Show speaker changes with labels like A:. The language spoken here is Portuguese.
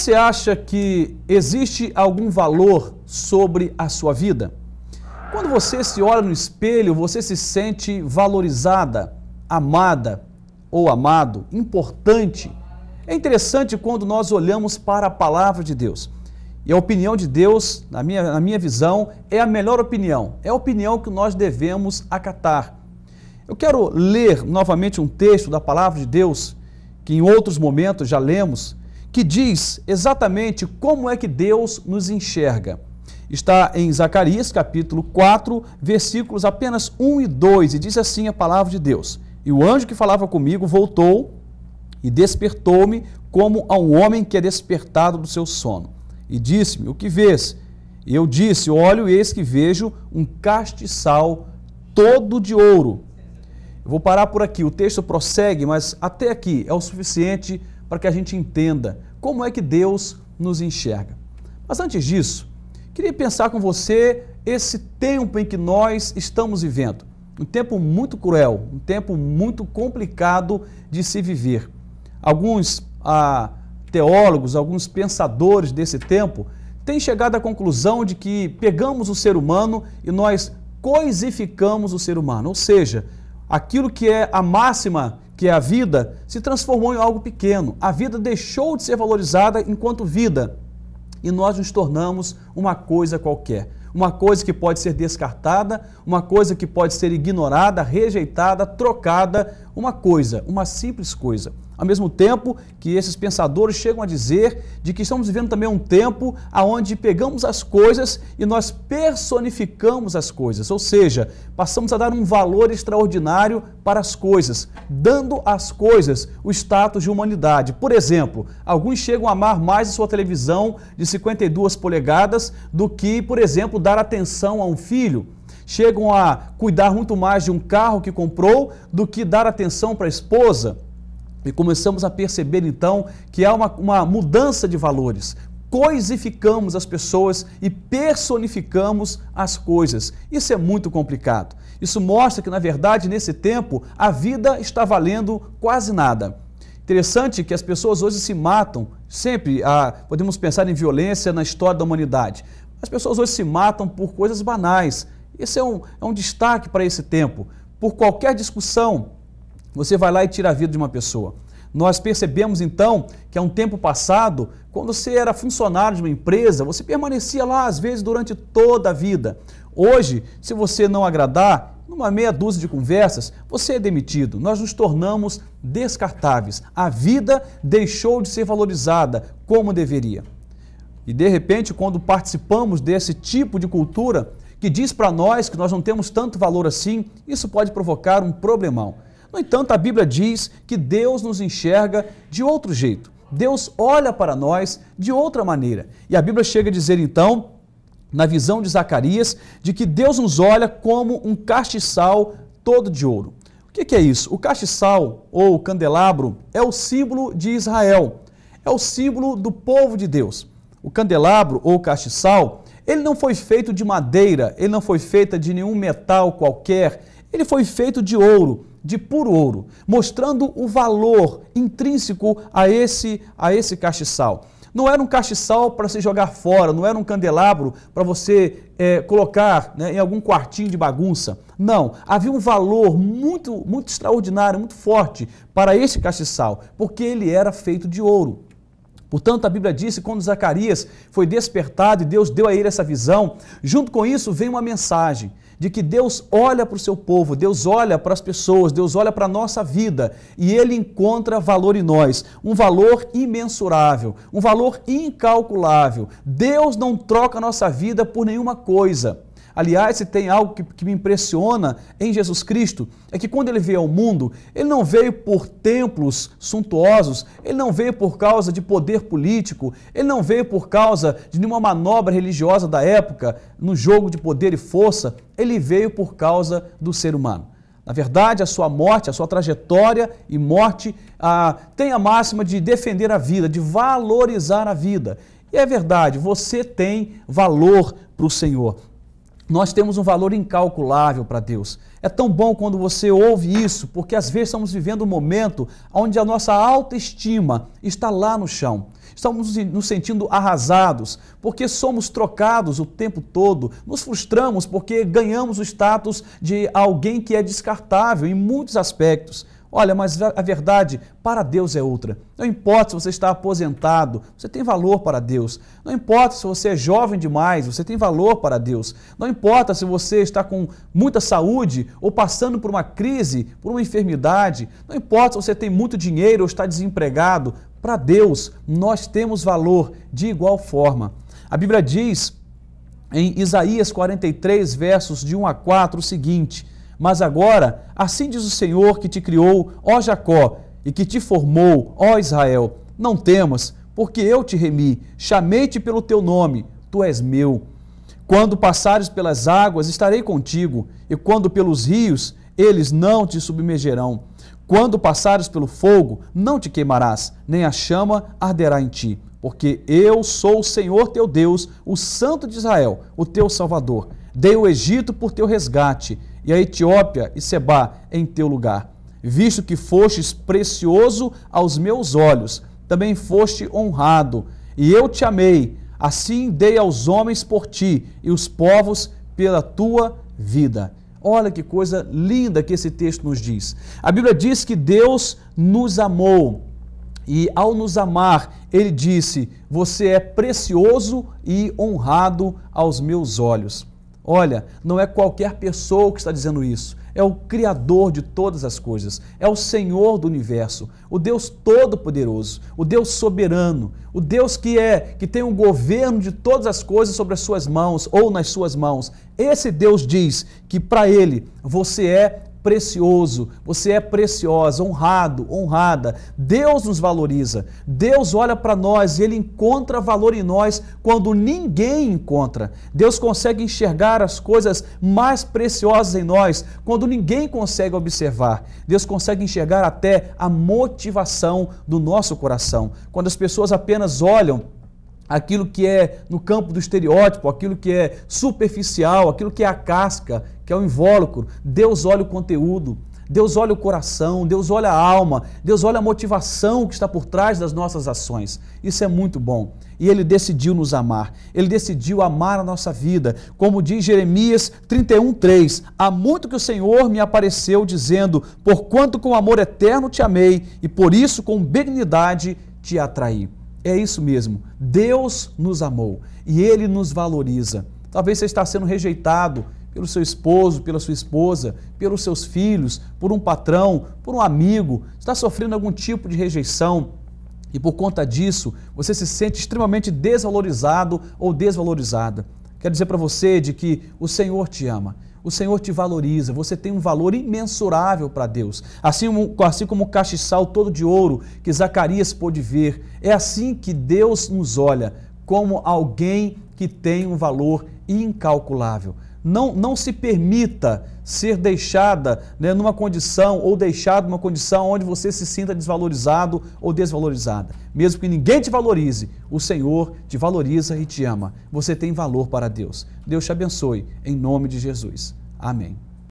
A: Você acha que existe algum valor sobre a sua vida? Quando você se olha no espelho, você se sente valorizada, amada ou amado, importante. É interessante quando nós olhamos para a palavra de Deus. E a opinião de Deus, na minha visão, é a melhor opinião. É a opinião que nós devemos acatar. Eu quero ler novamente um texto da palavra de Deus, que em outros momentos já lemos, que diz exatamente como é que Deus nos enxerga. Está em Zacarias, capítulo 4, versículos apenas 1 e 2, e diz assim a palavra de Deus: E o anjo que falava comigo voltou e despertou-me como a um homem que é despertado do seu sono. E disse-me: O que vês? E eu disse: Olho, e eis que vejo um castiçal todo de ouro. Eu vou parar por aqui, o texto prossegue, mas até aqui é o suficiente para que a gente entenda como é que Deus nos enxerga. Mas antes disso, queria pensar com você esse tempo em que nós estamos vivendo. Um tempo muito cruel, um tempo muito complicado de se viver. Alguns teólogos, alguns pensadores desse tempo têm chegado à conclusão de que pegamos o ser humano e nós coisificamos o ser humano, ou seja, aquilo que é a máxima, que é a vida, se transformou em algo pequeno. A vida deixou de ser valorizada enquanto vida e nós nos tornamos uma coisa qualquer. Uma coisa que pode ser descartada, uma coisa que pode ser ignorada, rejeitada, trocada, uma simples coisa. Ao mesmo tempo que esses pensadores chegam a dizer de que estamos vivendo também um tempo onde pegamos as coisas e nós personificamos as coisas, ou seja, passamos a dar um valor extraordinário para as coisas, dando às coisas o status de humanidade. Por exemplo, alguns chegam a amar mais a sua televisão de 52 polegadas do que, por exemplo, dar atenção a um filho. Chegam a cuidar muito mais de um carro que comprou do que dar atenção para a esposa. E começamos a perceber então que há uma mudança de valores. Coisificamos as pessoas e personificamos as coisas. Isso é muito complicado. Isso mostra que, na verdade, nesse tempo, a vida está valendo quase nada. Interessante que as pessoas hoje se matam, sempre podemos pensar em violência na história da humanidade. As pessoas hoje se matam por coisas banais. Esse é um destaque para esse tempo. Por qualquer discussão, você vai lá e tira a vida de uma pessoa. Nós percebemos então que há um tempo passado, quando você era funcionário de uma empresa, você permanecia lá às vezes durante toda a vida. Hoje, se você não agradar, numa meia dúzia de conversas, você é demitido. Nós nos tornamos descartáveis. A vida deixou de ser valorizada como deveria. E de repente, quando participamos desse tipo de cultura que diz para nós que nós não temos tanto valor assim, isso pode provocar um problemão. No entanto, a Bíblia diz que Deus nos enxerga de outro jeito. Deus olha para nós de outra maneira. E a Bíblia chega a dizer então, na visão de Zacarias, de que Deus nos olha como um castiçal todo de ouro. O que é isso? O castiçal ou candelabro é o símbolo de Israel. É o símbolo do povo de Deus. O candelabro ou castiçal, ele não foi feito de madeira, ele não foi feito de nenhum metal qualquer, ele foi feito de ouro, de puro ouro, mostrando o valor intrínseco a esse castiçal. Não era um castiçal para se jogar fora, não era um candelabro para você colocar em algum quartinho de bagunça. Não, havia um valor muito, muito extraordinário, muito forte para esse castiçal, porque ele era feito de ouro. Portanto, a Bíblia diz que quando Zacarias foi despertado e Deus deu a ele essa visão, junto com isso vem uma mensagem de que Deus olha para o seu povo, Deus olha para as pessoas, Deus olha para a nossa vida e Ele encontra valor em nós, um valor imensurável, um valor incalculável. Deus não troca a nossa vida por nenhuma coisa. Aliás, se tem algo que me impressiona em Jesus Cristo, é que quando Ele veio ao mundo, Ele não veio por templos suntuosos, Ele não veio por causa de poder político, Ele não veio por causa de nenhuma manobra religiosa da época, no jogo de poder e força, Ele veio por causa do ser humano. Na verdade, a sua morte, a sua trajetória e morte tem a máxima de defender a vida, de valorizar a vida. E é verdade, você tem valor para o Senhor. Nós temos um valor incalculável para Deus. É tão bom quando você ouve isso, porque às vezes estamos vivendo um momento onde a nossa autoestima está lá no chão. Estamos nos sentindo arrasados, porque somos trocados o tempo todo. Nos frustramos porque ganhamos o status de alguém que é descartável em muitos aspectos. Olha, mas a verdade para Deus é outra. Não importa se você está aposentado, você tem valor para Deus. Não importa se você é jovem demais, você tem valor para Deus. Não importa se você está com muita saúde ou passando por uma crise, por uma enfermidade. Não importa se você tem muito dinheiro ou está desempregado. Para Deus, nós temos valor de igual forma. A Bíblia diz em Isaías 43, versos de 1 a 4, o seguinte: mas agora, assim diz o Senhor que te criou, ó Jacó, e que te formou, ó Israel, não temas, porque eu te remi, chamei-te pelo teu nome, tu és meu. Quando passares pelas águas, estarei contigo, e quando pelos rios, eles não te submergerão. Quando passares pelo fogo, não te queimarás, nem a chama arderá em ti, porque eu sou o Senhor teu Deus, o Santo de Israel, o teu Salvador. Dei o Egito por teu resgate, e a Etiópia e Sebá em teu lugar. Visto que fostes precioso aos meus olhos, também foste honrado, e eu te amei, assim dei aos homens por ti, e os povos pela tua vida. Olha que coisa linda que esse texto nos diz. A Bíblia diz que Deus nos amou, e ao nos amar, Ele disse: você é precioso e honrado aos meus olhos. Olha, não é qualquer pessoa que está dizendo isso, é o Criador de todas as coisas, é o Senhor do universo, o Deus Todo-Poderoso, o Deus soberano, o Deus que tem o governo de todas as coisas sobre as suas mãos ou nas suas mãos. Esse Deus diz que para Ele você é precioso, você é preciosa, honrado, honrada. Deus nos valoriza, Deus olha para nós e Ele encontra valor em nós quando ninguém encontra. Deus consegue enxergar as coisas mais preciosas em nós quando ninguém consegue observar. Deus consegue enxergar até a motivação do nosso coração. Quando as pessoas apenas olham aquilo que é no campo do estereótipo, aquilo que é superficial, aquilo que é a casca, que é o invólucro, Deus olha o conteúdo, Deus olha o coração, Deus olha a alma, Deus olha a motivação que está por trás das nossas ações. Isso é muito bom. E Ele decidiu nos amar, Ele decidiu amar a nossa vida. Como diz Jeremias 31:3, há muito que o Senhor me apareceu dizendo, porquanto com amor eterno te amei e por isso com benignidade te atraí. É isso mesmo, Deus nos amou e Ele nos valoriza. Talvez você está sendo rejeitado pelo seu esposo, pela sua esposa, pelos seus filhos, por um patrão, por um amigo, está sofrendo algum tipo de rejeição e por conta disso você se sente extremamente desvalorizado ou desvalorizada. Quero dizer para você de que o Senhor te ama. O Senhor te valoriza, você tem um valor imensurável para Deus. Assim como o castiçal todo de ouro que Zacarias pôde ver, é assim que Deus nos olha, como alguém que tem um valor incalculável. Não se permita ser deixada numa condição ou deixado numa condição onde você se sinta desvalorizado ou desvalorizada. Mesmo que ninguém te valorize, o Senhor te valoriza e te ama. Você tem valor para Deus. Deus te abençoe, em nome de Jesus. Amém.